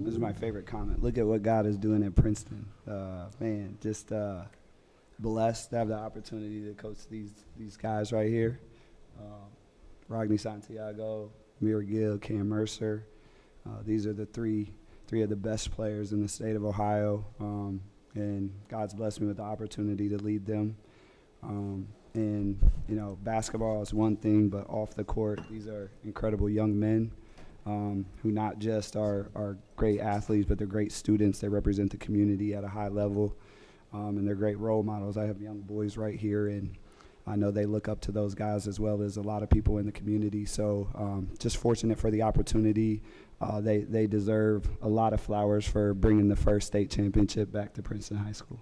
This is my favorite comment. Look at what God is doing at Princeton. Man, just blessed to have the opportunity to coach these guys right here. Ragni Santiago, Mira Gill, Cam Mercer. These are the three of the best players in the state of Ohio, and God's blessed me with the opportunity to lead them. And, you know, basketball is one thing, but off the court, these are incredible young men who not just are great athletes, but they're great students. They represent the community at a high level, and they're great role models. I have young boys right here, and I know they look up to those guys as well as a lot of people in the community. So just fortunate for the opportunity. They deserve a lot of flowers for bringing the first state championship back to Princeton High School.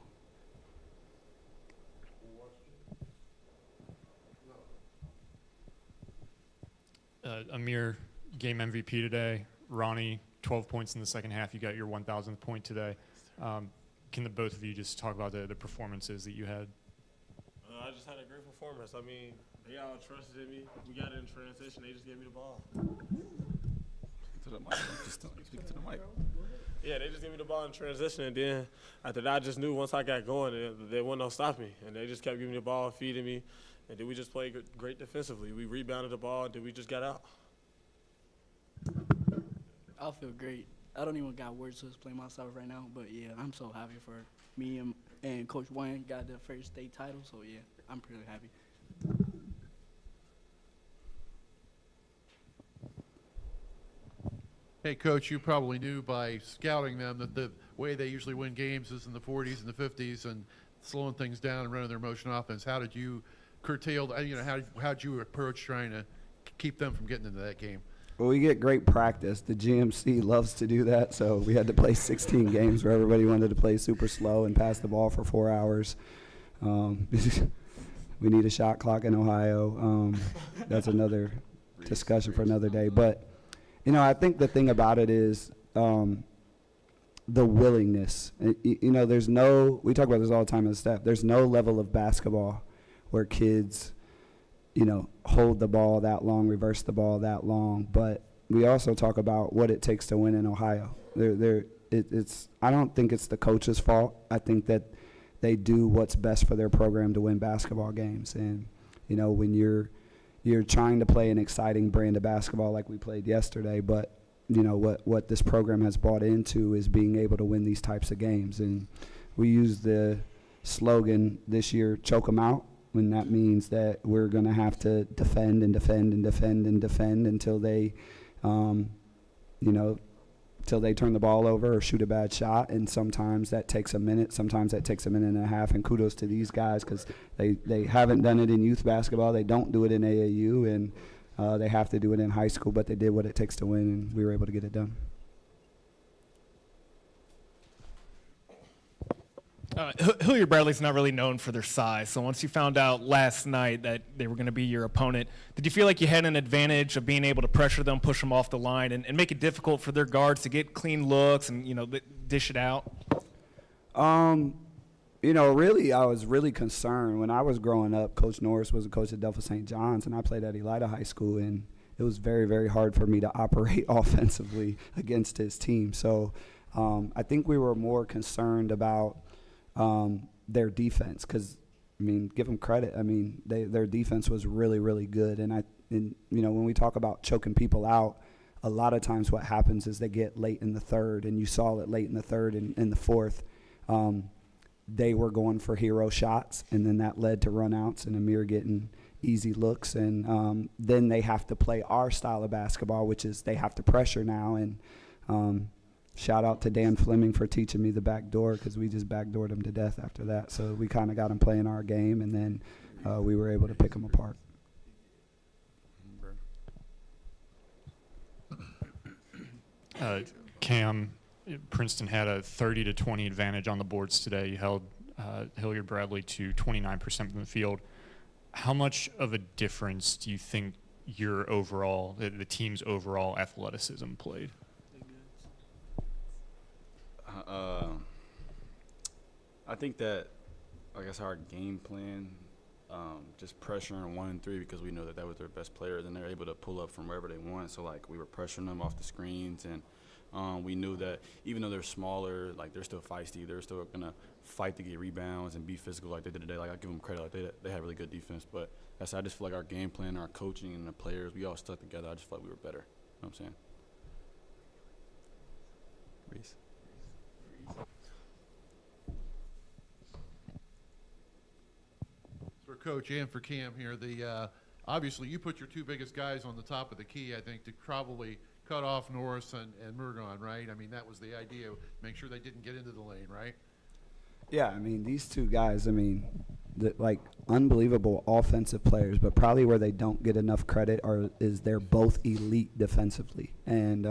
Amir, game MVP today. Ronnie, 12 points in the second half. You got your 1,000th point today. Can the both of you just talk about the performances that you had? I just had a great performance. I mean, they all trusted in me. We got it in transition. They just gave me the ball. To the mic. Just speak to the mic. Yeah, they just gave me the ball in transition, and then after that, I just knew once I got going, they wasn't gonna stop me, and they just kept giving me the ball, feeding me, and then we just played great defensively. We rebounded the ball, and then we just got out. I feel great. I don't even got words to explain myself right now, but yeah, I'm so happy for me and Coach Wayne got the first state title, so yeah, I'm pretty happy. Hey, Coach, you probably knew by scouting them that the way they usually win games is in the 40s and the 50s and slowing things down and running their motion offense. How did you curtail, how'd you approach trying to keep them from getting into that game? Well, we get great practice. The GMC loves to do that, so we had to play 16 games where everybody wanted to play super slow and pass the ball for 4 hours. We need a shot clock in Ohio. That's another discussion for another day. But, you know, I think the thing about it is the willingness. You know, we talk about this all the time as staff, there's no level of basketball where kids, you know, hold the ball that long, reverse the ball that long. But we also talk about what it takes to win in Ohio. I don't think it's the coach's fault. I think that they do what's best for their program to win basketball games. And, you know, when you're trying to play an exciting brand of basketball like we played yesterday, but, you know, what this program has bought into is being able to win these types of games. And we use the slogan this year, choke them out, when that means that we're going to have to defend and defend and defend and defend until they, you know, till they turn the ball over or shoot a bad shot. And sometimes that takes a minute. Sometimes that takes a minute and a half. And kudos to these guys because they haven't done it in youth basketball. They don't do it in AAU, and they have to do it in high school. But they did what it takes to win, and we were able to get it done. Hilliard Bradley's not really known for their size, so once you found out last night that they were going to be your opponent, did you feel like you had an advantage of being able to pressure them, push them off the line, and make it difficult for their guards to get clean looks and, you know, dish it out? You know, really, I was really concerned. When I was growing up, Coach Norris was a coach at Delphos St. John's, and I played at Elida High School, and it was very, very hard for me to operate offensively against his team. So I think we were more concerned about their defense, because I mean, give them credit. I mean, their defense was really, really good. And you know, when we talk about choking people out, a lot of times what happens is they get late in the third, and you saw it late in the third and in the fourth. They were going for hero shots, and then that led to runouts and Amir getting easy looks. And then they have to play our style of basketball, which is they have to pressure now. And shout out to Dan Fleming for teaching me the back door, because we just backdoored him to death after that. So we kind of got him playing our game, and then we were able to pick him apart. Cam, Princeton had a 30-20 advantage on the boards today. You held Hilliard Bradley to 29% from the field. How much of a difference do you think your overall, the team's overall athleticism played? I think that, I guess, our game plan, just pressuring 1 and 3, because we know that was their best players, and they're able to pull up from wherever they want. So, like, we were pressuring them off the screens and We knew that even though they're smaller, like they're still feisty. They're still gonna fight to get rebounds and be physical like they did today. Like I give them credit, like they had really good defense. But that's I just feel like our game plan, our coaching, and the players, we all stuck together. I just feel like we were better. You know what I'm saying? Reese. For Coach and for Cam here, obviously you put your two biggest guys on the top of the key, I think, to probably cut off Norris and Murgon, right? I mean, that was the idea, make sure they didn't get into the lane, right? Yeah, I mean, these two guys, I mean, like unbelievable offensive players, but probably where they don't get enough credit is they're both elite defensively. And,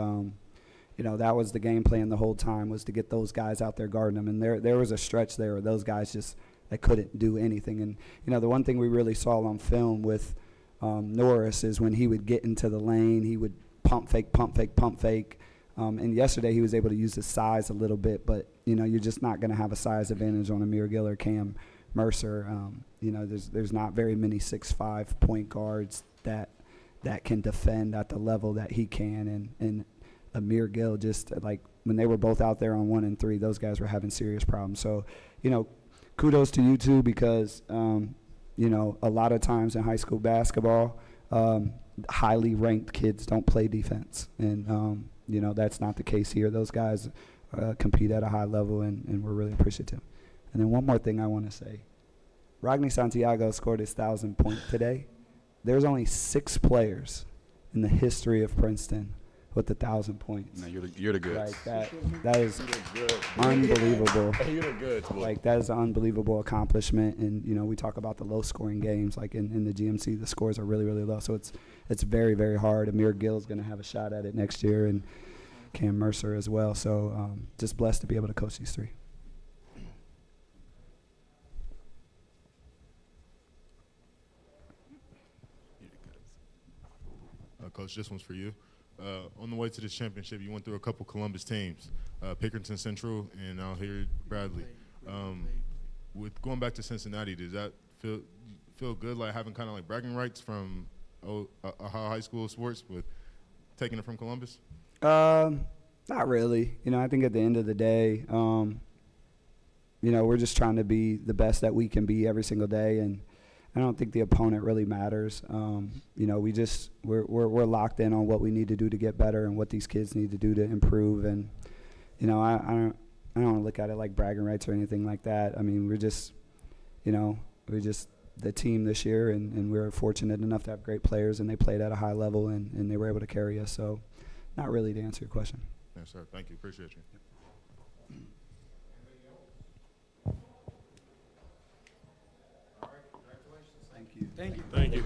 you know, that was the game plan the whole time, was to get those guys out there guarding them. And there was a stretch there where those guys just – they couldn't do anything. And, you know, the one thing we really saw on film with Norris is when he would get into the lane, he would pump fake, pump fake, pump fake. And yesterday he was able to use his size a little bit, but, you know, you're just not going to have a size advantage on Amir Gill or Cam Mercer. You know, there's not very many 6'5" point guards that can defend at the level that he can. And Amir Gill just, like, when they were both out there on 1 and 3, those guys were having serious problems. So, you know, kudos to you two because, you know, a lot of times in high school basketball, highly ranked kids don't play defense. And, you know, that's not the case here. Those guys compete at a high level, and we're really appreciative. And then one more thing I want to say. Rodney Santiago scored his 1,000th point today. There's only 6 players in the history of Princeton with 1,000 points. No, you're the goods. Like that is unbelievable. You're the goods, boy. Like that is an unbelievable accomplishment. And you know, we talk about the low scoring games, like in the GMC, the scores are really, really low. So it's very, very hard. Amir Gill is going to have a shot at it next year, and Cam Mercer as well. So just blessed to be able to coach these 3. Coach, this one's for you. On the way to this championship, you went through a couple Columbus teams, Pickerington Central and now here Bradley. With going back to Cincinnati, does that feel good, like having kind of like bragging rights from Ohio High School sports with taking it from Columbus? Not really. You know, I think at the end of the day, you know, we're just trying to be the best that we can be every single day, and I don't think the opponent really matters. You know, we're locked in on what we need to do to get better and what these kids need to do to improve. And you know, I don't want to look at it like bragging rights or anything like that. I mean, we're just the team this year, and we're fortunate enough to have great players, and they played at a high level, and they were able to carry us. So, not really to answer your question. Yes, sir. Thank you. Appreciate you. Thank you. Thank you.